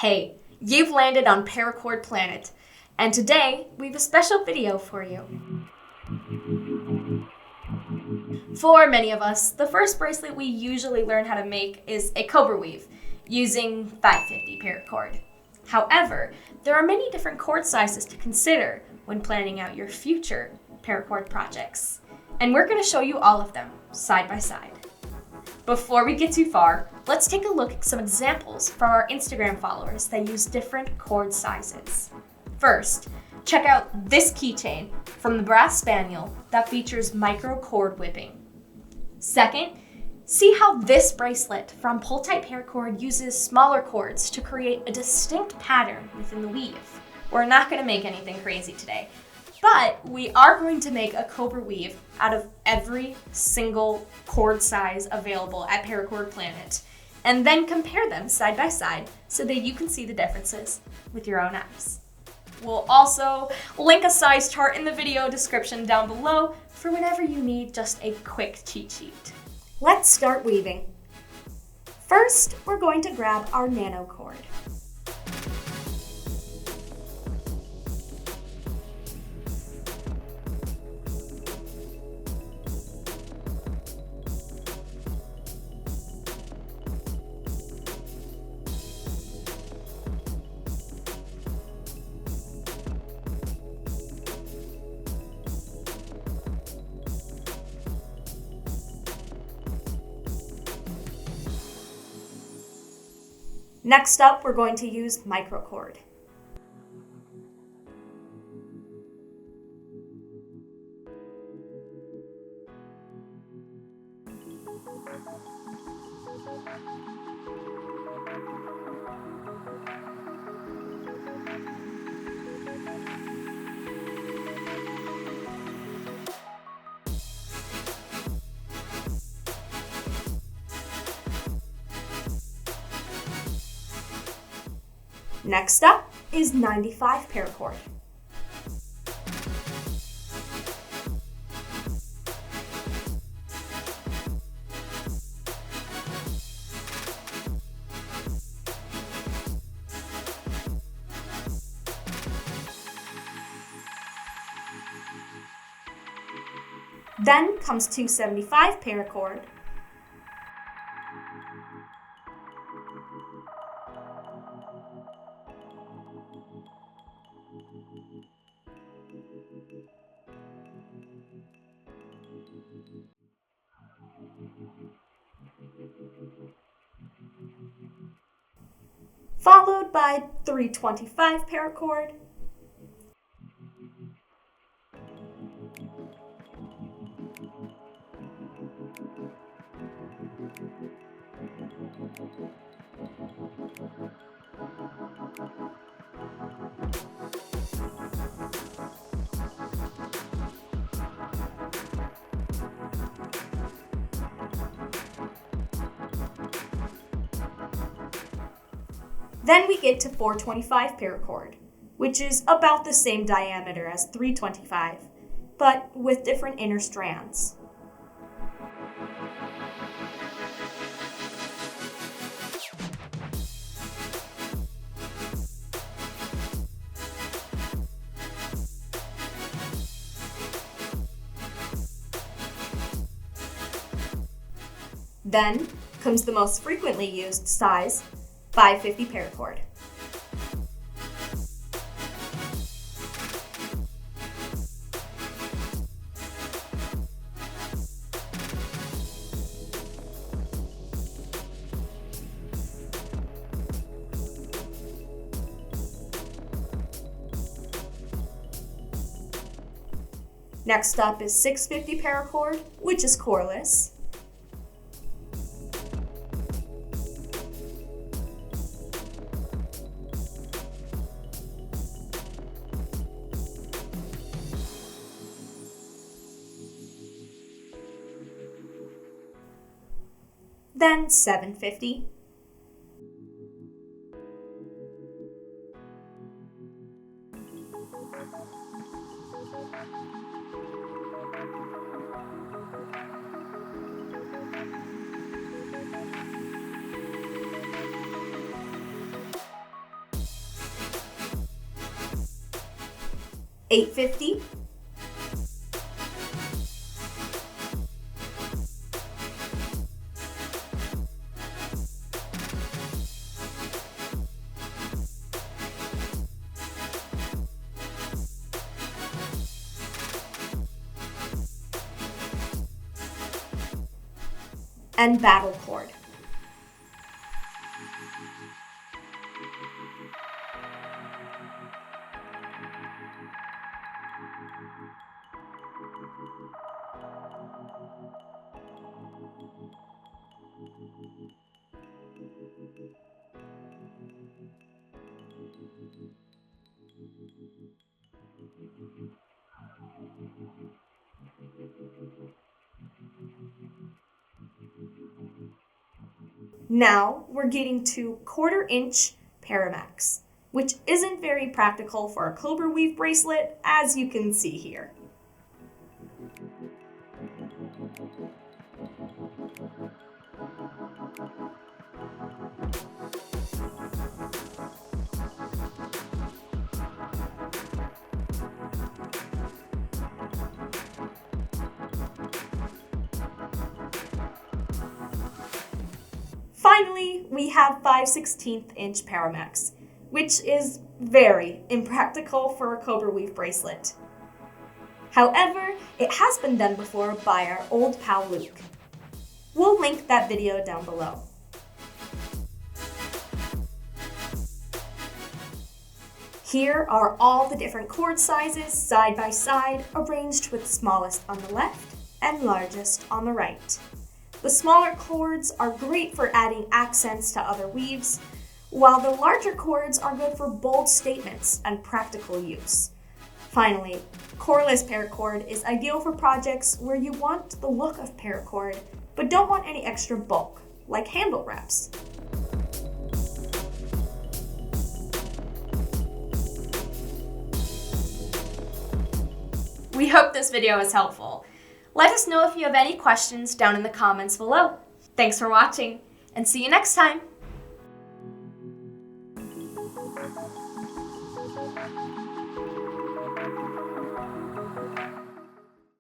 Hey, you've landed on Paracord Planet, and today we have a special video for you. For many of us, the first bracelet we usually learn how to make is a Cobra weave, using 550 paracord. However, there are many different cord sizes to consider when planning out your future paracord projects, and we're going to show you all of them, side by side. Before we get too far, let's take a look at some examples from our Instagram followers that use different cord sizes. First, check out this keychain from the Brass Spaniel that features micro cord whipping. Second, see how this bracelet from Pull-Type Paracord uses smaller cords to create a distinct pattern within the weave. We're not going to make anything crazy today, but we are going to make a Cobra weave out of every single cord size available at Paracord Planet, and then compare them side by side so that you can see the differences with your own eyes. We'll also link a size chart in the video description down below for whenever you need just a quick cheat sheet. Let's start weaving. First, we're going to grab our Nano Cord. Next up, we're going to use microcord. Next up is 95 paracord. Then comes 275 paracord. Followed by 325 paracord. Then we get to 425 paracord, which is about the same diameter as 325, but with different inner strands. Then comes the most frequently used size, 550 paracord. Next up is 650 paracord, which is coreless. Then 750. 850, and battle cord. Now we're getting to 1/4 inch Paramax, which isn't very practical for a Cobra weave bracelet, as you can see here. Finally, we have 5/16 inch Paramax, which is very impractical for a Cobra weave bracelet. However, it has been done before by our old pal Luke. We'll link that video down below. Here are all the different cord sizes side by side, arranged with smallest on the left and largest on the right. The smaller cords are great for adding accents to other weaves, while the larger cords are good for bold statements and practical use. Finally, Coreless Paracord is ideal for projects where you want the look of paracord, but don't want any extra bulk, like handle wraps. We hope this video was helpful. Let us know if you have any questions down in the comments below. Thanks for watching, and see you next time!